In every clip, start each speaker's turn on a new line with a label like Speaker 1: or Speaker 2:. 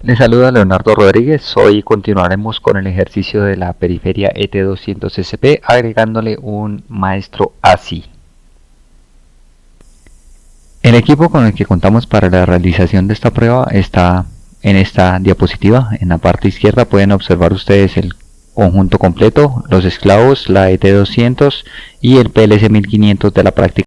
Speaker 1: Les saluda Leonardo Rodríguez. Hoy continuaremos con el ejercicio de la periferia ET200SP agregándole un maestro ASI. El equipo con el que contamos para la realización de esta prueba está en esta diapositiva. En la parte izquierda pueden observar ustedes el conjunto completo, los esclavos, la ET200 y el PLC 1500 de la práctica.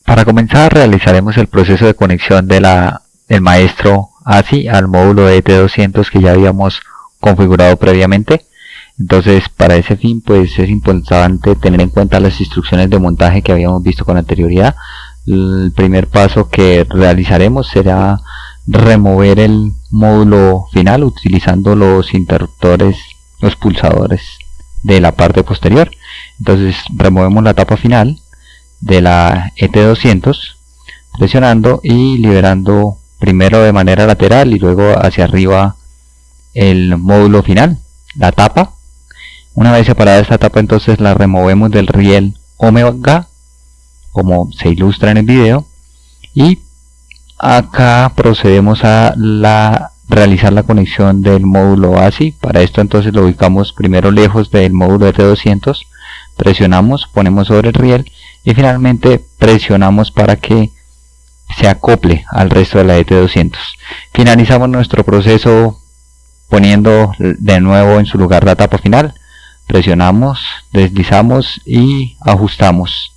Speaker 1: Para comenzar realizaremos el proceso de conexión del maestro ASI al módulo ET200 que ya habíamos configurado previamente. Entonces, para ese fin pues es importante tener en cuenta las instrucciones de montaje que habíamos visto con anterioridad. El primer paso que realizaremos será remover el módulo final utilizando los interruptores, los pulsadores de la parte posterior. Entonces removemos la tapa final de la ET200 presionando y liberando primero de manera lateral y luego hacia arriba el módulo final, la tapa. Una vez separada esta tapa, entonces la removemos del riel omega como se ilustra en el video, y acá procedemos a realizar la conexión del módulo ASI. Para esto entonces lo ubicamos primero lejos del módulo ET200, presionamos, ponemos sobre el riel y finalmente presionamos para que se acople al resto de la ET200. Finalizamos nuestro proceso poniendo de nuevo en su lugar la tapa final, presionamos, deslizamos y ajustamos.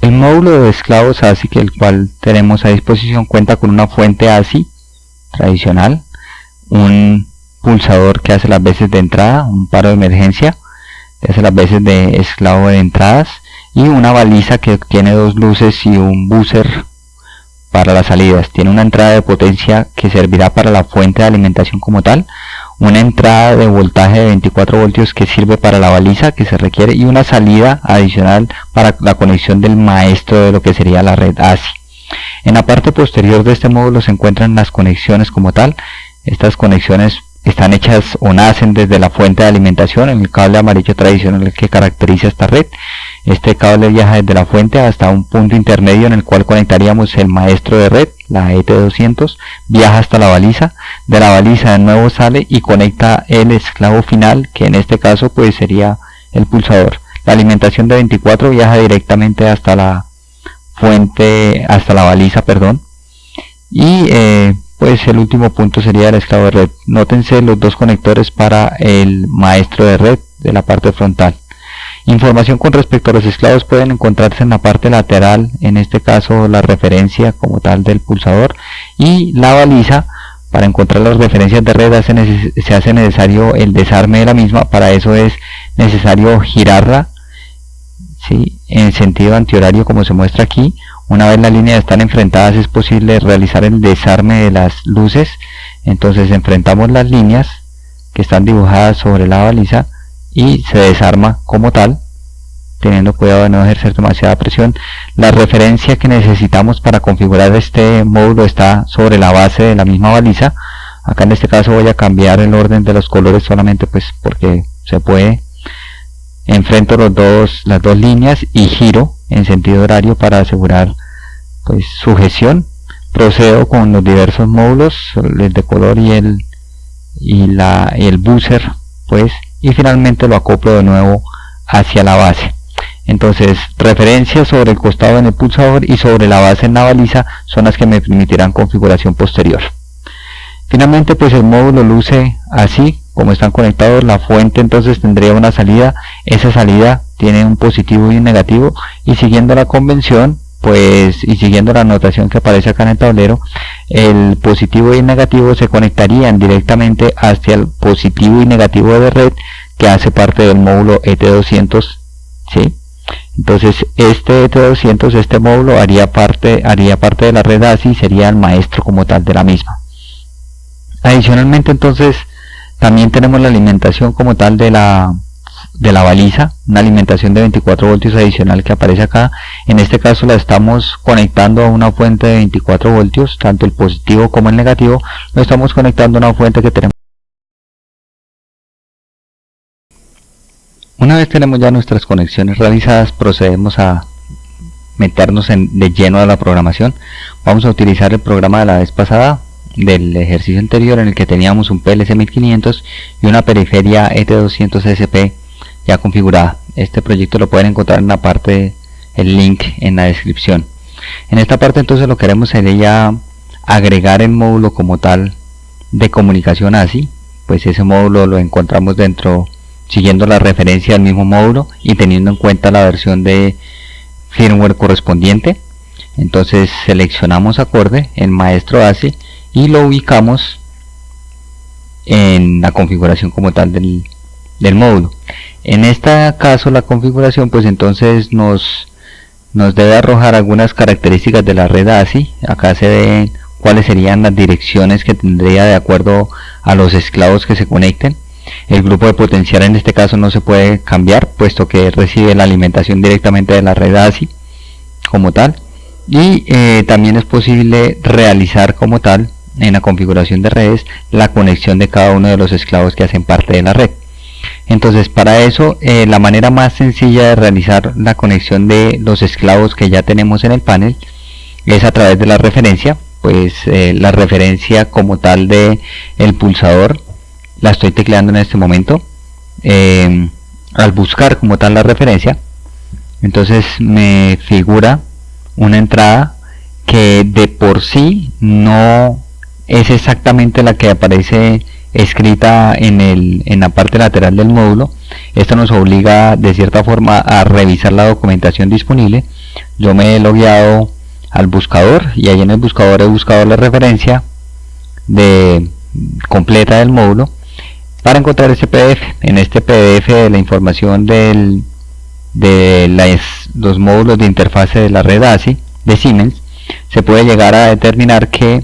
Speaker 1: El módulo de esclavos ASI, el cual tenemos a disposición, cuenta con una fuente ASI tradicional, un pulsador que hace las veces de entrada, un paro de emergencia que hace las veces de esclavo de entradas, y una baliza que tiene dos luces y un buzzer para las salidas. Tiene una entrada de potencia que servirá para la fuente de alimentación como tal, una entrada de voltaje de 24 voltios que sirve para la baliza que se requiere, y una salida adicional para la conexión del maestro de lo que sería la red ASI. En la parte posterior de este módulo se encuentran las conexiones como tal. Estas conexiones están hechas o nacen desde la fuente de alimentación, en el cable amarillo tradicional que caracteriza esta red. Este cable viaja desde la fuente hasta un punto intermedio en el cual conectaríamos el maestro de red, la ET200, viaja hasta la baliza, de la baliza de nuevo sale y conecta el esclavo final, que en este caso pues sería el pulsador. La alimentación de 24 viaja directamente hasta la fuente, hasta la baliza, perdón, y pues el último punto sería el esclavo de red. Nótense los dos conectores para el maestro de red de la parte frontal. Información con respecto a los esclavos pueden encontrarse en la parte lateral, en este caso la referencia como tal del pulsador, y la baliza. Para encontrar las referencias de red se hace necesario el desarme de la misma. Para eso es necesario girarla, ¿sí?, en sentido antihorario como se muestra aquí. Una vez las líneas están enfrentadas es posible realizar el desarme de las luces. Entonces enfrentamos las líneas que están dibujadas sobre la baliza y se desarma como tal, teniendo cuidado de no ejercer demasiada presión. La referencia que necesitamos para configurar este módulo está sobre la base de la misma baliza. Acá en este caso voy a cambiar el orden de los colores solamente pues porque se puede. Enfrento las dos líneas y giro en sentido horario para asegurar pues sujeción. Procedo con los diversos módulos, el de color y el buzzer pues, y finalmente lo acoplo de nuevo hacia la base. Entonces, referencias sobre el costado en el pulsador y sobre la base en la baliza son las que me permitirán configuración posterior. Finalmente pues el módulo luce así como están conectados. La fuente entonces tendría una salida, esa salida tiene un positivo y un negativo, y siguiendo la convención pues y siguiendo la anotación que aparece acá en el tablero, el positivo y el negativo se conectarían directamente hacia el positivo y negativo de red que hace parte del módulo ET200, ¿sí? Entonces este ET200, este módulo haría parte de la red ASI y sería el maestro como tal de la misma. Adicionalmente entonces también tenemos la alimentación como tal de la baliza, una alimentación de 24 voltios adicional que aparece acá. En este caso la estamos conectando a una fuente de 24 voltios, tanto el positivo como el negativo lo estamos conectando a una fuente que tenemos. Una vez tenemos ya nuestras conexiones realizadas, procedemos a meternos de lleno a la programación. Vamos a utilizar el programa de la vez pasada, del ejercicio anterior, en el que teníamos un PLC 1500 y una periferia ET200SP ya configurada. Este proyecto lo pueden encontrar en la parte, el link en la descripción. En esta parte entonces lo que haremos sería agregar el módulo como tal de comunicación ASI. Pues ese módulo lo encontramos dentro, siguiendo la referencia del mismo módulo y teniendo en cuenta la versión de firmware correspondiente. Entonces seleccionamos acorde en maestro ASI y lo ubicamos en la configuración como tal del módulo. En este caso la configuración pues entonces nos debe arrojar algunas características de la red ASI. Acá se ven cuáles serían las direcciones que tendría de acuerdo a los esclavos que se conecten. El grupo de potencial en este caso no se puede cambiar, puesto que recibe la alimentación directamente de la red ASI como tal. Y también es posible realizar como tal en la configuración de redes la conexión de cada uno de los esclavos que hacen parte de la red. Entonces para eso la manera más sencilla de realizar la conexión de los esclavos que ya tenemos en el panel es a través de la referencia. Pues la referencia como tal de el pulsador la estoy tecleando en este momento. Al buscar como tal la referencia, entonces me figura una entrada que de por sí no es exactamente la que aparece escrita en la parte lateral del módulo. Esto nos obliga de cierta forma a revisar la documentación disponible. Yo me he logueado al buscador y ahí en el buscador he buscado la referencia completa del módulo para encontrar este PDF. En este PDF de la información de los módulos de interfase de la red ASI de Siemens, se puede llegar a determinar que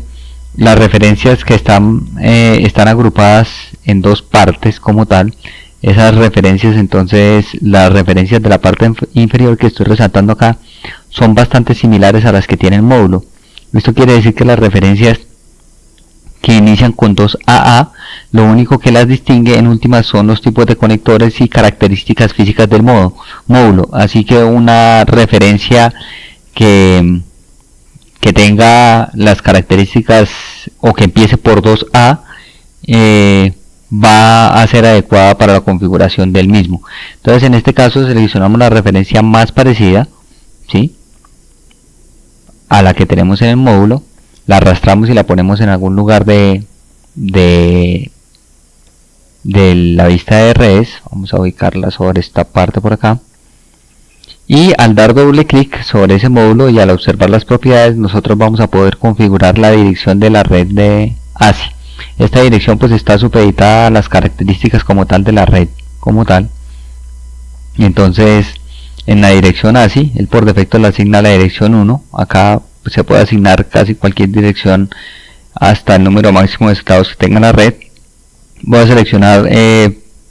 Speaker 1: las referencias que están agrupadas en dos partes como tal, esas referencias, entonces las referencias de la parte inferior que estoy resaltando acá son bastante similares a las que tiene el módulo. Esto quiere decir que las referencias que inician con 2AA, lo único que las distingue en últimas son los tipos de conectores y características físicas del módulo. Así que una referencia que tenga las características o que empiece por 2A va a ser adecuada para la configuración del mismo. Entonces en este caso seleccionamos la referencia más parecida, ¿sí?, a la que tenemos en el módulo, la arrastramos y la ponemos en algún lugar de la vista de redes. Vamos a ubicarla sobre esta parte por acá, y al dar doble clic sobre ese módulo y al observar las propiedades, nosotros vamos a poder configurar la dirección de la red de ASI. Esta dirección pues está supeditada a las características como tal de la red como tal. Y entonces en la dirección ASI, él por defecto le asigna la dirección 1. Acá pues, se puede asignar casi cualquier dirección hasta el número máximo de esclavos que tenga la red. Voy a seleccionar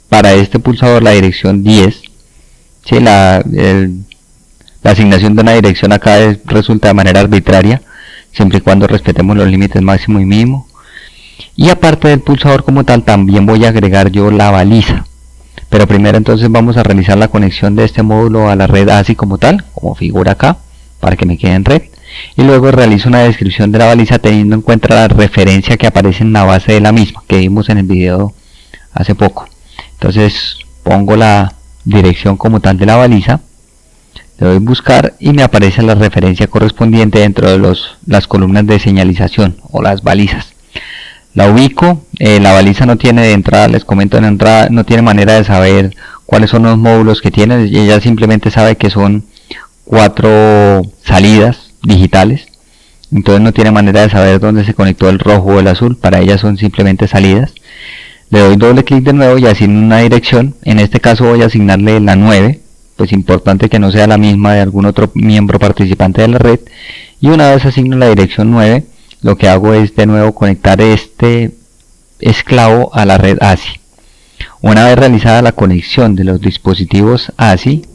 Speaker 1: para este pulsador la dirección 10. ¿Sí? La asignación de una dirección acá resulta de manera arbitraria, siempre y cuando respetemos los límites máximo y mínimo. Y aparte del pulsador como tal, también voy a agregar yo la baliza. Pero primero entonces vamos a realizar la conexión de este módulo a la red ASI como tal, como figura acá, para que me quede en red. Y luego realizo una descripción de la baliza teniendo en cuenta la referencia que aparece en la base de la misma, que vimos en el video hace poco. Entonces pongo la dirección como tal de la baliza, le doy buscar y me aparece la referencia correspondiente dentro de las columnas de señalización o las balizas. La ubico. La baliza no tiene de entrada, les comento en entrada, no tiene manera de saber cuáles son los módulos que tiene. Ella simplemente sabe que son 4 salidas digitales, entonces no tiene manera de saber dónde se conectó el rojo o el azul. Para ella son simplemente salidas. Le doy doble clic de nuevo y asigno una dirección. En este caso voy a asignarle la 9, pues importante que no sea la misma de algún otro miembro participante de la red. Y una vez asigno la dirección 9, lo que hago es de nuevo conectar este esclavo a la red ASI. Una vez realizada la conexión de los dispositivos ASI,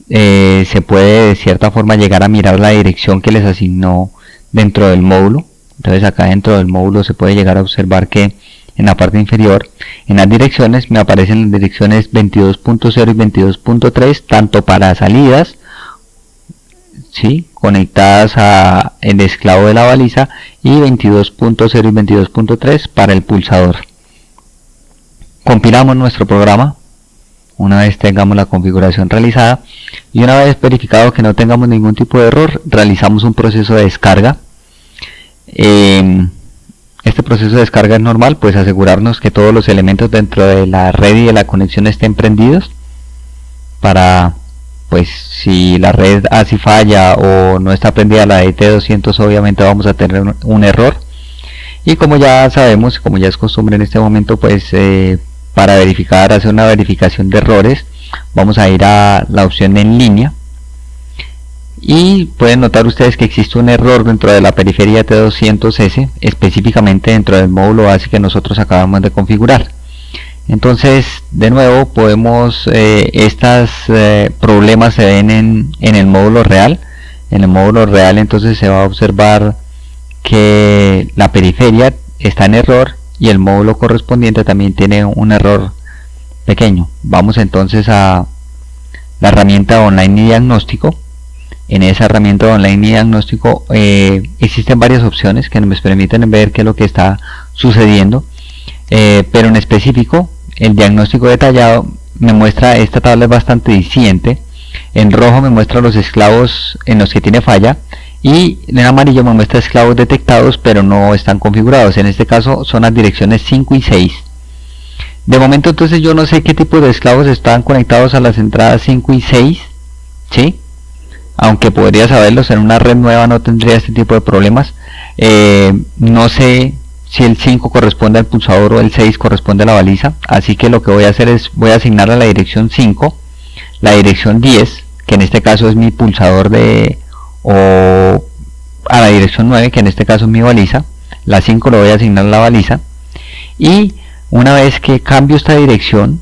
Speaker 1: se puede de cierta forma llegar a mirar la dirección que les asignó dentro del módulo. Entonces acá dentro del módulo se puede llegar a observar que en la parte inferior, en las direcciones me aparecen las direcciones 22.0 y 22.3, tanto para salidas, ¿sí?, conectadas a el esclavo de la baliza, y 22.0 y 22.3 para el pulsador. Compilamos nuestro programa una vez tengamos la configuración realizada, y una vez verificado que no tengamos ningún tipo de error, realizamos un proceso de descarga. Este proceso de descarga es normal, pues asegurarnos que todos los elementos dentro de la red y de la conexión estén prendidos, para, pues, si la red así falla o no está prendida la DT200, obviamente vamos a tener un error. Y como ya sabemos, como ya es costumbre en este momento, pues para verificar, hacer una verificación de errores, vamos a ir a la opción de en línea, y pueden notar ustedes que existe un error dentro de la periferia T200S, específicamente dentro del módulo base que nosotros acabamos de configurar. Entonces, de nuevo, podemos, estos problemas se ven en el módulo real. En el módulo real entonces se va a observar que la periferia está en error y el módulo correspondiente también tiene un error pequeño. Vamos entonces a la herramienta online y diagnóstico. En esa herramienta online y diagnóstico existen varias opciones que nos permiten ver qué es lo que está sucediendo, pero en específico el diagnóstico detallado me muestra, esta tabla es bastante disidente. En rojo me muestra los esclavos en los que tiene falla, y en amarillo me muestra esclavos detectados pero no están configurados. En este caso son las direcciones 5 y 6. De momento entonces yo no sé qué tipo de esclavos están conectados a las entradas 5 y 6, ¿sí? Aunque podría saberlos, en una red nueva no tendría este tipo de problemas. No sé si el 5 corresponde al pulsador o el 6 corresponde a la baliza, así que lo que voy a hacer es, voy a asignar a la dirección 5 la dirección 10, que en este caso es mi pulsador o a la dirección 9, que en este caso es mi baliza. La 5 lo voy a asignar a la baliza, y una vez que cambio esta dirección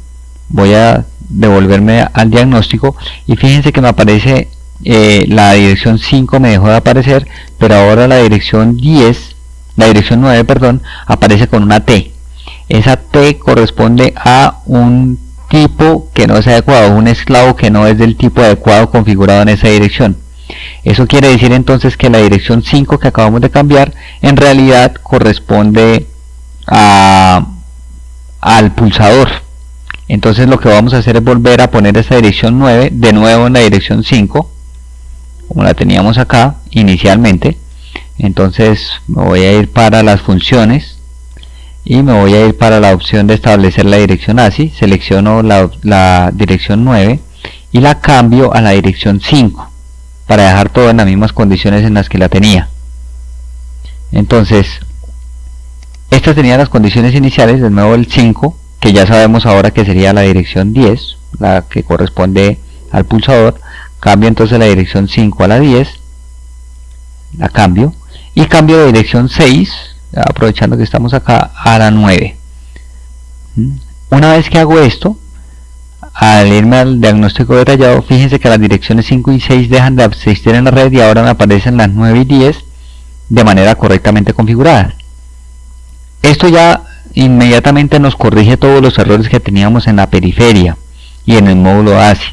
Speaker 1: voy a devolverme al diagnóstico, y fíjense que me aparece la dirección 5 me dejó de aparecer, pero ahora la dirección 10, la dirección 9, perdón, aparece con una T. Esa T corresponde a un tipo que no es adecuado, un esclavo que no es del tipo adecuado configurado en esa dirección. Eso quiere decir entonces que la dirección 5 que acabamos de cambiar en realidad corresponde al pulsador. Entonces lo que vamos a hacer es volver a poner esta dirección 9 de nuevo en la dirección 5, como la teníamos acá inicialmente. Entonces me voy a ir para las funciones y me voy a ir para la opción de establecer la dirección ASI. Selecciono la dirección 9 y la cambio a la dirección 5 para dejar todo en las mismas condiciones en las que la tenía. Entonces estas tenían las condiciones iniciales. De nuevo el 5, que ya sabemos ahora que sería la dirección 10, la que corresponde al pulsador. Cambio entonces la dirección 5 a la 10, la cambio, y cambio de dirección 6, aprovechando que estamos acá, a la 9. Una vez que hago esto, al irme al diagnóstico detallado, fíjense que las direcciones 5 y 6 dejan de existir en la red, y ahora me aparecen las 9 y 10 de manera correctamente configurada. Esto ya inmediatamente nos corrige todos los errores que teníamos en la periferia y en el módulo ASI.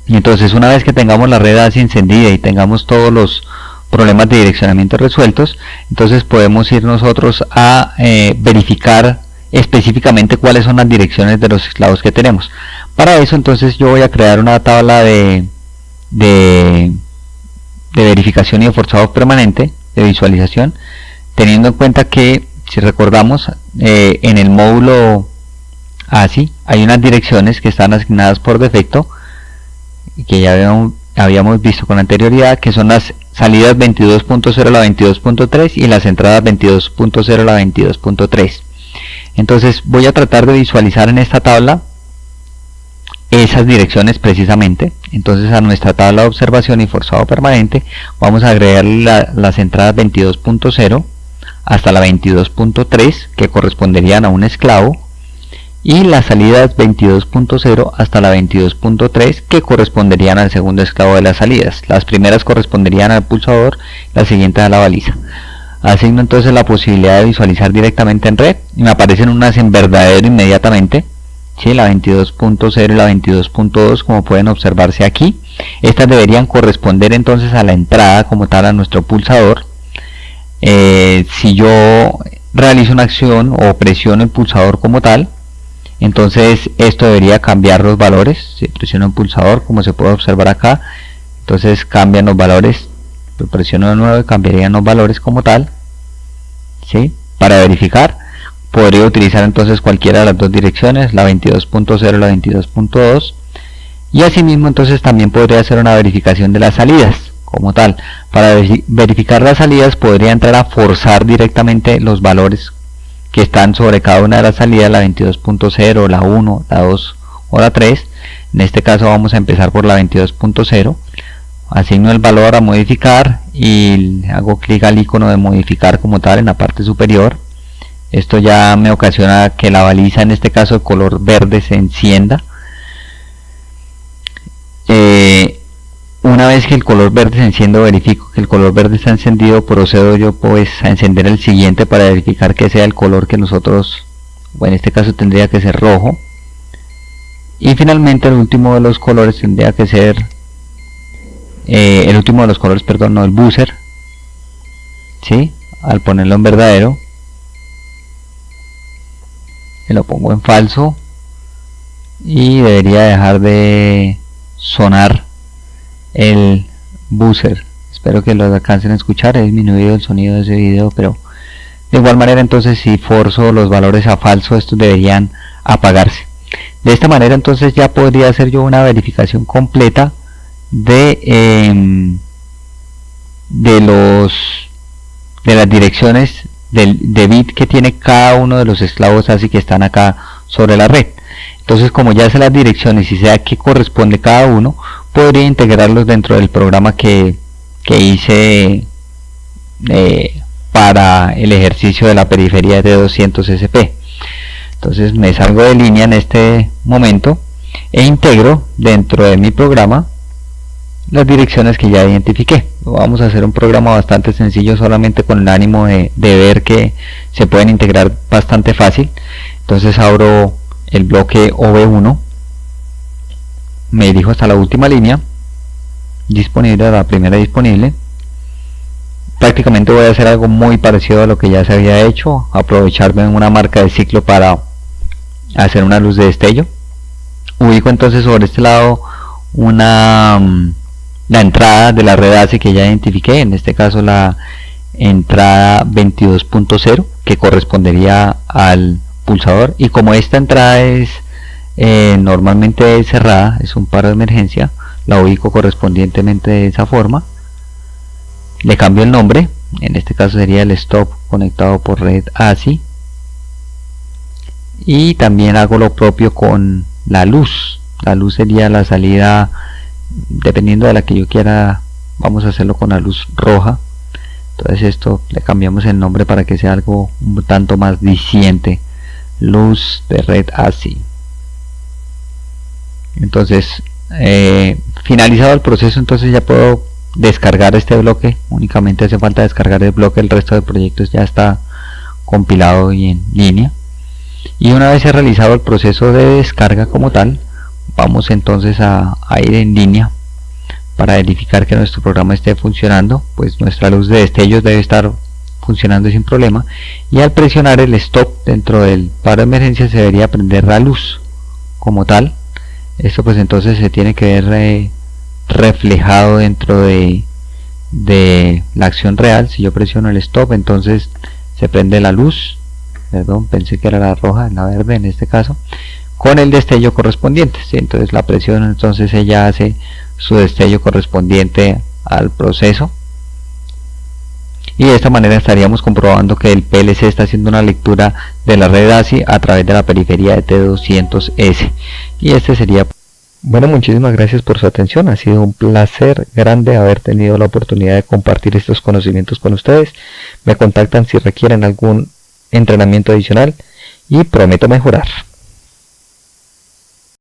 Speaker 1: Y entonces, una vez que tengamos la red ASI encendida y tengamos todos los problemas de direccionamiento resueltos, entonces podemos ir nosotros a verificar específicamente cuáles son las direcciones de los esclavos que tenemos. Para eso entonces yo voy a crear una tabla de verificación y de forzado permanente, de visualización, teniendo en cuenta que, si recordamos, en el módulo ASI hay unas direcciones que están asignadas por defecto, que ya habíamos visto con anterioridad, que son las salidas 22.0 a la 22.3 y las entradas 22.0 a la 22.3. Entonces voy a tratar de visualizar en esta tabla esas direcciones precisamente. Entonces a nuestra tabla de observación y forzado permanente vamos a agregar las entradas 22.0 hasta la 22.3, que corresponderían a un esclavo, y las salidas 22.0 hasta la 22.3, que corresponderían al segundo esclavo de las salidas. Las primeras corresponderían al pulsador, las siguientes a la baliza. Asigno entonces la posibilidad de visualizar directamente en red y me aparecen unas en verdadero inmediatamente, ¿sí? La 22.0 y la 22.2, como pueden observarse aquí. Estas deberían corresponder entonces a la entrada como tal a nuestro pulsador. Si yo realizo una acción o presiono el pulsador como tal, entonces esto debería cambiar los valores. Si presiono el pulsador, como se puede observar acá, entonces cambian los valores. Lo presiono de nuevo y cambiarían los valores como tal, ¿sí? Para verificar podría utilizar entonces cualquiera de las dos direcciones, la 22.0 y la 22.2, y asimismo entonces también podría hacer una verificación de las salidas como tal. Para verificar las salidas podría entrar a forzar directamente los valores que están sobre cada una de las salidas, la 22.0, la 1, la 2 o la 3. En este caso vamos a empezar por la 22.0. Asigno el valor a modificar y hago clic al icono de modificar como tal en la parte superior. Esto ya me ocasiona que la baliza, en este caso de color verde, se encienda. Una vez que el color verde se enciende, verifico que el color verde está encendido, procedo yo pues a encender el siguiente para verificar que sea el color que nosotros, o en este caso tendría que ser rojo. Y finalmente el último de los colores tendría que ser el buzzer, ¿sí? Al ponerlo en verdadero, lo pongo en falso y debería dejar de sonar el buzzer. Espero que lo alcancen a escuchar. He disminuido el sonido de ese video, pero de igual manera entonces si forzo los valores a falso, estos deberían apagarse. De esta manera entonces ya podría hacer yo una verificación completa de las direcciones de bit que tiene cada uno de los esclavos ASCII que están acá sobre la red. Entonces, como ya sé las direcciones y sé a qué corresponde cada uno, podría integrarlos dentro del programa que hice para el ejercicio de la periferia de 200 SP. Entonces me salgo de línea en este momento e integro dentro de mi programa las direcciones que ya identifiqué. Vamos a hacer un programa bastante sencillo, solamente con el ánimo de ver que se pueden integrar bastante fácil. Entonces abro el bloque OV1, me dirijo hasta la última línea disponible, a la primera disponible. Prácticamente voy a hacer algo muy parecido a lo que ya se había hecho, aprovecharme de una marca de ciclo para hacer una luz de destello. Ubico entonces sobre este lado la entrada de la red ASCII que ya identifiqué, en este caso la entrada 22.0, que correspondería al pulsador, y como esta entrada es normalmente cerrada, es un paro de emergencia, la ubico correspondientemente de esa forma. Le cambio el nombre, en este caso sería el stop conectado por red ASCII, y también hago lo propio con la luz. La luz sería la salida, dependiendo de la que yo quiera, vamos a hacerlo con la luz roja. Entonces esto le cambiamos el nombre para que sea algo un tanto más diciente, luz de red ASCII. Entonces finalizado el proceso, entonces ya puedo descargar este bloque. Únicamente hace falta descargar el bloque, el resto de proyectos ya está compilado y en línea. Y una vez realizado el proceso de descarga como tal, vamos entonces a ir en línea para verificar que nuestro programa esté funcionando. Pues nuestra luz de destellos debe estar funcionando sin problema, y al presionar el stop dentro del paro de emergencia se debería prender la luz como tal. Esto pues entonces se tiene que ver reflejado dentro de la acción real. Si yo presiono el stop, entonces se prende la luz, perdón, pensé que era la roja, la verde en este caso, con el destello correspondiente, ¿sí? Entonces la presión, entonces ella hace su destello correspondiente al proceso, y de esta manera estaríamos comprobando que el PLC está haciendo una lectura de la red ASCII a través de la periferia de T200S. Y este sería. Bueno, muchísimas gracias por su atención. Ha sido un placer grande haber tenido la oportunidad de compartir estos conocimientos con ustedes. Me contactan si requieren algún entrenamiento adicional y prometo mejorar.